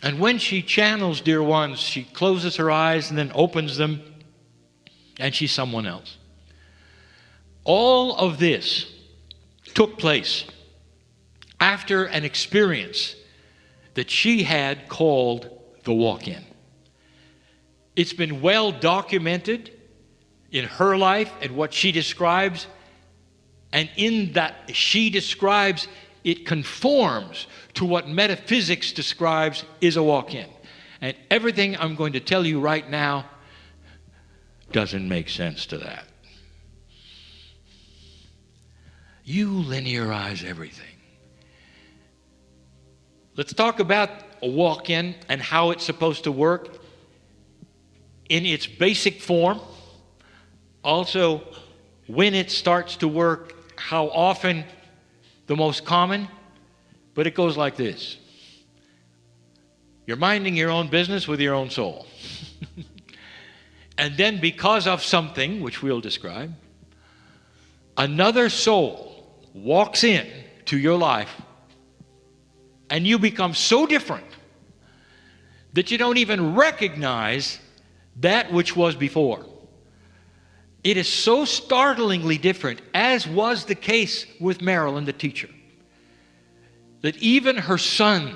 And when she channels, dear ones, she closes her eyes and then opens them, and she's someone else. All of this took place after an experience that she had called the Walkin. It's been well documented in her life and what she describes, and in that she describes, it conforms to what metaphysics describes is a walk-in. And everything I'm going to tell you right now doesn't make sense to that. You linearize everything. Let's talk about a walk-in and how it's supposed to work in its basic form. Also, when it starts to work, how often, the most common, but it goes like this. You're minding your own business with your own soul. And then because of something, which we'll describe, another soul walks in to your life, and you become so different that you don't even recognize that which was before. It is so startlingly different, as was the case with Marilyn, the teacher, that even her son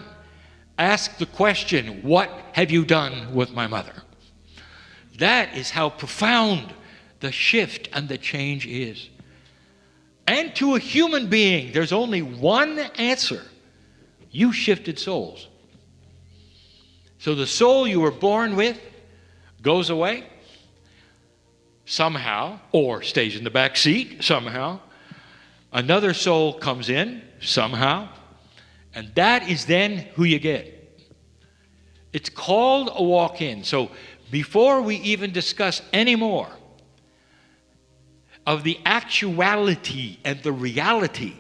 asked the question, "What have you done with my mother?" That is how profound the shift and the change is. And to a human being, there's only one answer. You shifted souls. So the soul you were born with goes away somehow, or stays in the back seat somehow. Another soul comes in somehow, and that is then who you get. It's called a walk-in. So before we even discuss any more of the actuality and the reality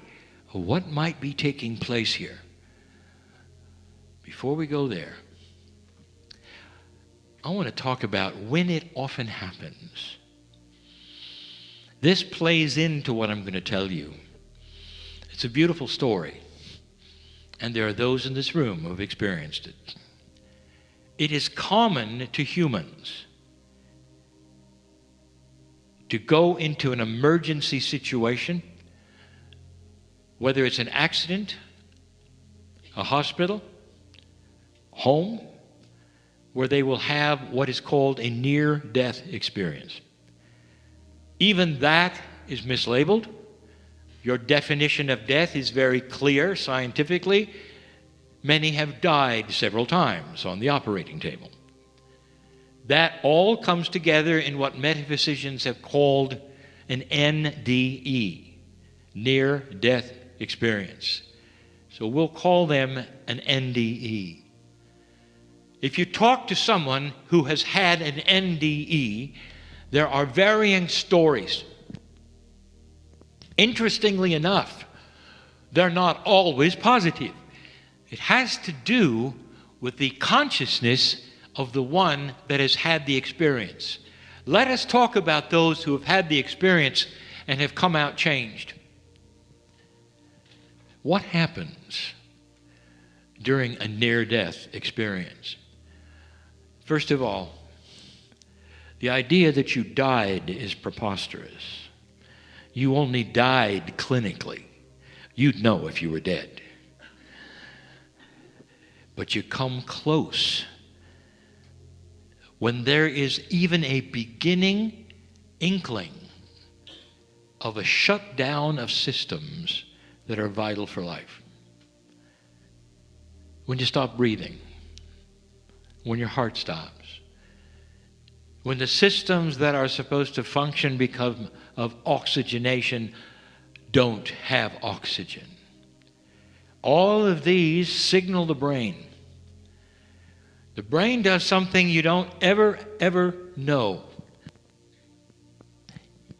of what might be taking place here, before we go there, I want to talk about when it often happens. This plays into what I'm going to tell you. It's a beautiful story, and there are those in this room who have experienced it. It is common to humans to go into an emergency situation, whether it's an accident, a hospital, home, where they will have what is called a near-death experience. Even that is mislabeled. Your definition of death is very clear scientifically. Many have died several times on the operating table. That all comes together in what metaphysicians have called an NDE, near-death experience. So we'll call them an NDE. If you talk to someone who has had an NDE, there are varying stories. Interestingly enough, they're not always positive. It has to do with the consciousness of the one that has had the experience. Let us talk about those who have had the experience and have come out changed. What happens during a near-death experience? First of all, the idea that you died is preposterous. You only died clinically. You'd know if you were dead. But you come close when there is even a beginning inkling of a shutdown of systems that are vital for life. When you stop breathing, when your heart stops, when the systems that are supposed to function because of oxygenation don't have oxygen. All of these signal the brain. The brain does something you don't ever know.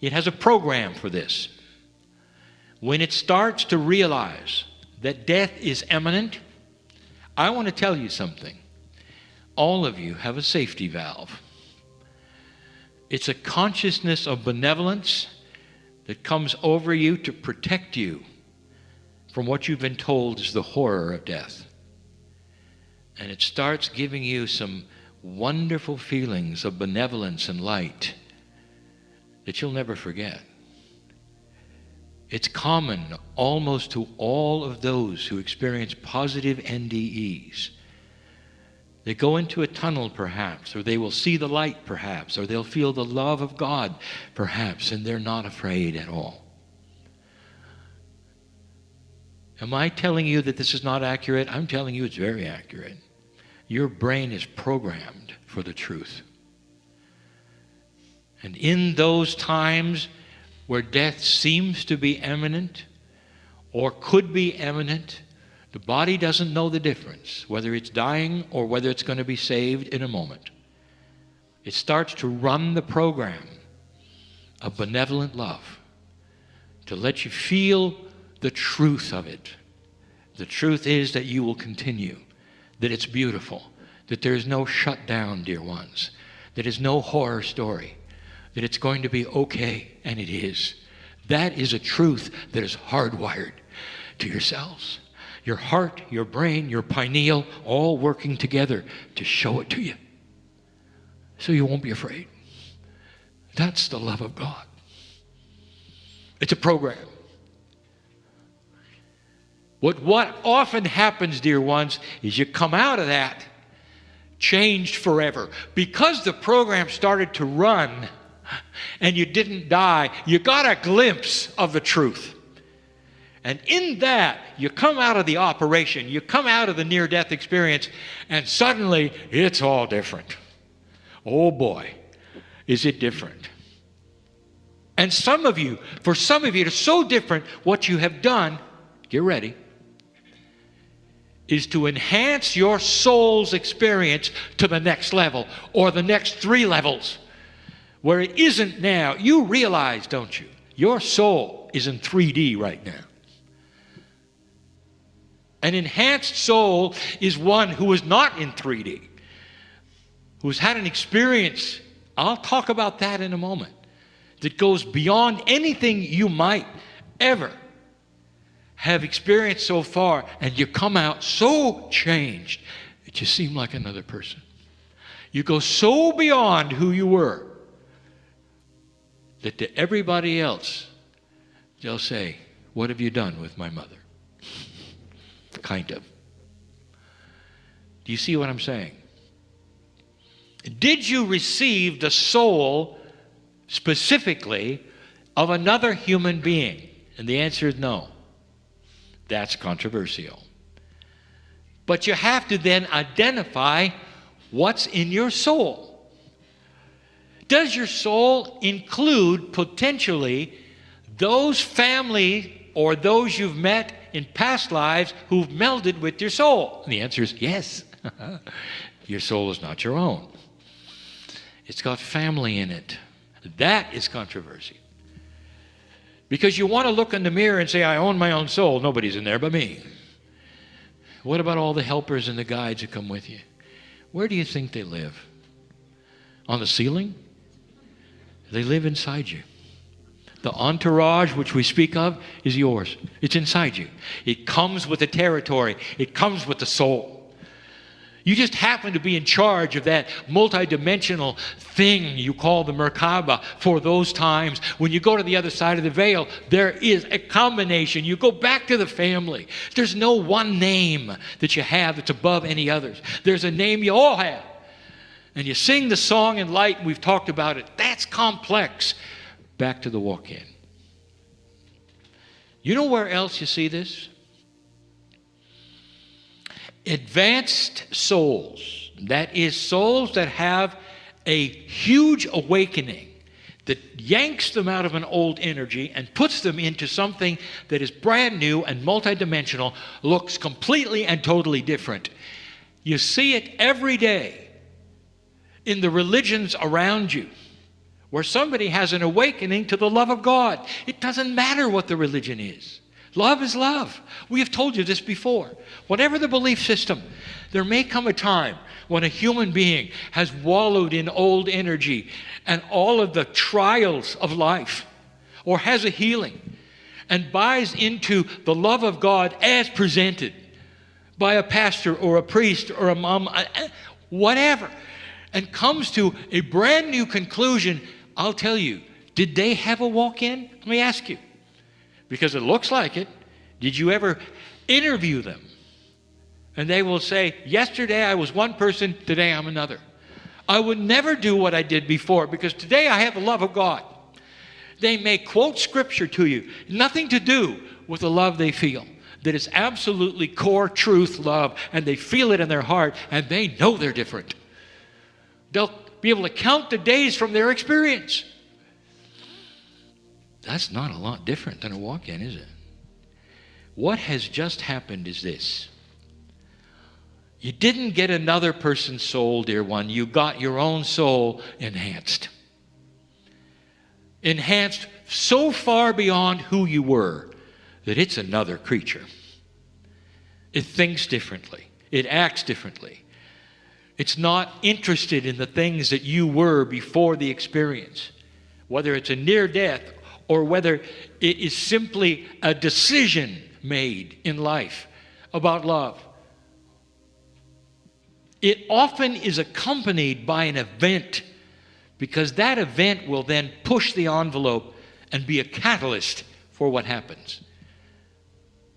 It has a program for this. When it starts to realize that death is imminent, I want to tell you something. All of you have a safety valve. It's a consciousness of benevolence that comes over you to protect you from what you've been told is the horror of death. And it starts giving you some wonderful feelings of benevolence and light that you'll never forget. It's common almost to all of those who experience positive NDEs. They go into a tunnel perhaps, or they will see the light perhaps, or they'll feel the love of God perhaps, and they're not afraid at all. Am I telling you that this is not accurate? I'm telling you it's very accurate. Your brain is programmed for the truth. And in those times where death seems to be imminent or could be imminent, the body doesn't know the difference, whether it's dying or whether it's going to be saved in a moment. It starts to run the program of benevolent love to let you feel the truth of it. The truth is that you will continue, that it's beautiful, that there's no shutdown, dear ones, that it's no horror story, that it's going to be okay, and it is. That is a truth that is hardwired to yourselves. Your heart, your brain, your pineal, all working together to show it to you. So you won't be afraid. That's the love of God. It's a program. What often happens, dear ones, is you come out of that changed forever. Because the program started to run and you didn't die, you got a glimpse of the truth. And in that, you come out of the operation, you come out of the near-death experience, and suddenly it's all different. Oh boy, is it different. And for some of you, it's so different. What you have done, get ready, is to enhance your soul's experience to the next level, or the next 3 levels, where it isn't now. You realize, don't you? Your soul is in 3D right now. An enhanced soul is one who is not in 3D, who's had an experience, I'll talk about that in a moment, that goes beyond anything you might ever have experienced so far, and you come out so changed that you seem like another person. You go so beyond who you were that to everybody else, they'll say, "What have you done with my mother?" Kind of. Do you see what I'm saying? Did you receive the soul specifically of another human being? And the answer is no. That's controversial. But you have to then identify what's in your soul. Does your soul include potentially those family or those you've met in past lives who've melded with your soul? And the answer is yes. Your soul is not your own. It's got family in it. That is controversy. Because you want to look in the mirror and say, "I own my own soul. Nobody's in there but me." What about all the helpers and the guides who come with you? Where do you think they live? On the ceiling? They live inside you. The entourage which we speak of is yours. It's inside you. It comes with the territory. It comes with the soul. You just happen to be in charge of that multidimensional thing you call the Merkaba for those times. When you go to the other side of the veil, there is a combination. You go back to the family. There's no one name that you have that's above any others. There's a name you all have. And you sing the song in light, and we've talked about it. That's complex. Back to the Walkin. You know where else you see this? Advanced souls, that is, souls that have a huge awakening that yanks them out of an old energy and puts them into something that is brand new and multidimensional, looks completely and totally different. You see it every day in the religions around you, where somebody has an awakening to the love of God. It doesn't matter what the religion is. Love is love. We have told you this before. Whatever the belief system, there may come a time when a human being has wallowed in old energy and all of the trials of life, or has a healing and buys into the love of God as presented by a pastor or a priest or a mom, whatever, and comes to a brand new conclusion, I'll tell you, did they have a walk-in? Let me ask you, because it looks like it. Did you ever interview them? And they will say, yesterday I was one person, today I'm another. I would never do what I did before because today I have the love of God. They may quote scripture to you, nothing to do with the love they feel. That is absolutely core truth love, and they feel it in their heart, and they know they're different. They'll be able to count the days from their experience. That's not a lot different than a walk-in, is it? What has just happened is this. You didn't get another person's soul, dear one. You got your own soul enhanced. Enhanced so far beyond who you were that it's another creature. It thinks differently. It acts differently. It's not interested in the things that you were before the experience, whether it's a near death or whether it is simply a decision made in life about love. It often is accompanied by an event, because that event will then push the envelope and be a catalyst for what happens.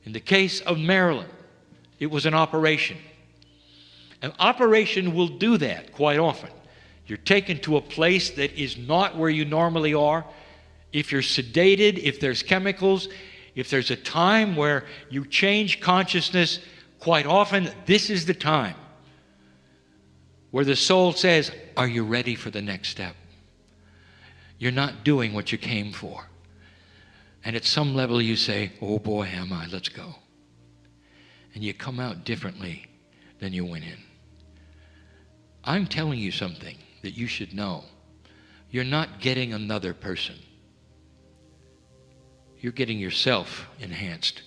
In the case of Marilyn, it was an operation. An operation will do that quite often. You're taken to a place that is not where you normally are. If you're sedated, if there's chemicals, if there's a time where you change consciousness, quite often this is the time where the soul says, are you ready for the next step? You're not doing what you came for. And at some level you say, oh boy, am I, let's go. And you come out differently than you went in. I'm telling you something that you should know. You're not getting another person. You're getting yourself enhanced.